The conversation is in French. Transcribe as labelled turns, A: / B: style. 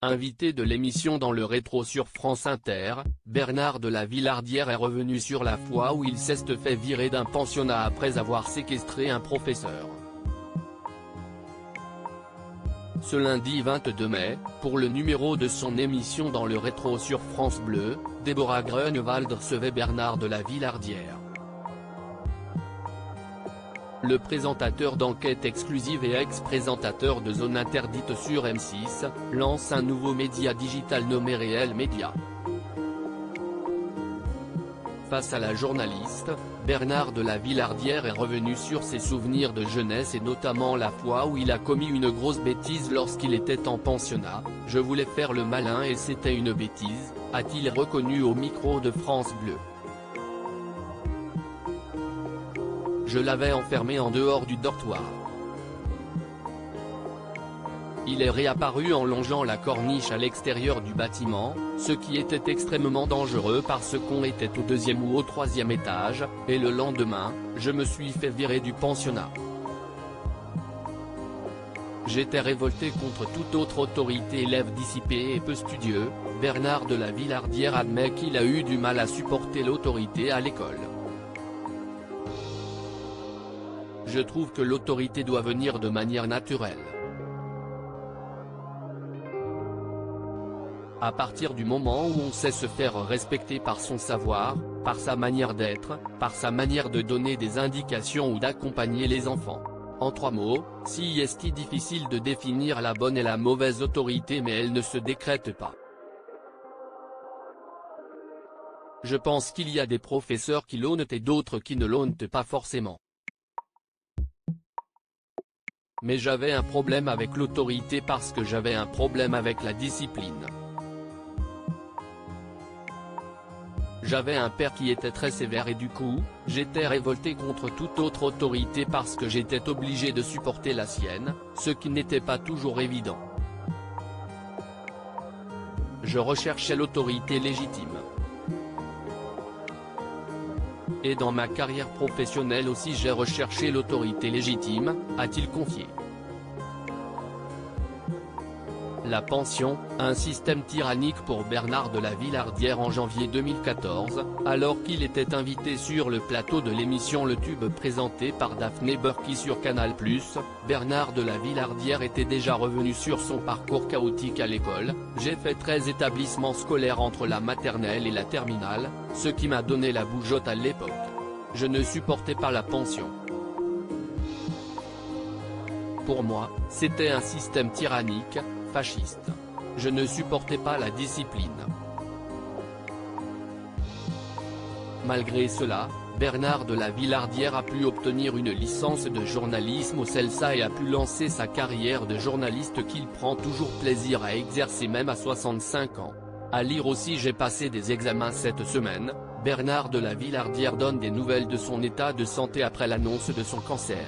A: Invité de l'émission Dans le rétro sur France Inter, Bernard de la Villardière est revenu sur la fois où il s'est fait virer d'un pensionnat après avoir séquestré un professeur. Ce lundi 22 mai, pour le numéro de son émission Dans le rétro sur France Bleu, Déborah Grunewald recevait Bernard de la Villardière. Le présentateur d'enquête exclusive et ex-présentateur de Zone Interdite sur M6, lance un nouveau média digital nommé Réel Média. Face à la journaliste, Bernard de la Villardière est revenu sur ses souvenirs de jeunesse et notamment la fois où il a commis une grosse bêtise lorsqu'il était en pensionnat. « Je voulais faire le malin et c'était une bêtise », a-t-il reconnu au micro de France Bleu. Je l'avais enfermé en dehors du dortoir. Il est réapparu en longeant la corniche à l'extérieur du bâtiment, ce qui était extrêmement dangereux parce qu'on était au 2e ou au 3e étage, et le lendemain, je me suis fait virer du pensionnat. J'étais révolté contre toute autre autorité. Élève dissipé et peu studieux, Bernard de la Villardière admet qu'il a eu du mal à supporter l'autorité à l'école. Je trouve que l'autorité doit venir de manière naturelle. À partir du moment où on sait se faire respecter par son savoir, par sa manière d'être, par sa manière de donner des indications ou d'accompagner les enfants. En 3 mots, si est difficile de définir la bonne et la mauvaise autorité, mais elle ne se décrète pas. Je pense qu'il y a des professeurs qui l'honnent et d'autres qui ne l'honnent pas forcément. Mais j'avais un problème avec l'autorité parce que j'avais un problème avec la discipline. J'avais un père qui était très sévère et du coup, j'étais révolté contre toute autre autorité parce que j'étais obligé de supporter la sienne, ce qui n'était pas toujours évident. Je recherchais l'autorité légitime. Et dans ma carrière professionnelle aussi j'ai recherché l'autorité légitime, a-t-il confié. La pension, un système tyrannique pour Bernard de la Villardière en janvier 2014, alors qu'il était invité sur le plateau de l'émission Le Tube présenté par Daphné Burki sur Canal+, Bernard de la Villardière était déjà revenu sur son parcours chaotique à l'école. J'ai fait 13 établissements scolaires entre la maternelle et la terminale, ce qui m'a donné la bougeotte à l'époque. Je ne supportais pas la pension. Pour moi, c'était un système tyrannique, fasciste. Je ne supportais pas la discipline. Malgré cela, Bernard de la Villardière a pu obtenir une licence de journalisme au CELSA et a pu lancer sa carrière de journaliste qu'il prend toujours plaisir à exercer même à 65 ans. À lire aussi: j'ai passé des examens cette semaine. Bernard de la Villardière donne des nouvelles de son état de santé après l'annonce de son cancer.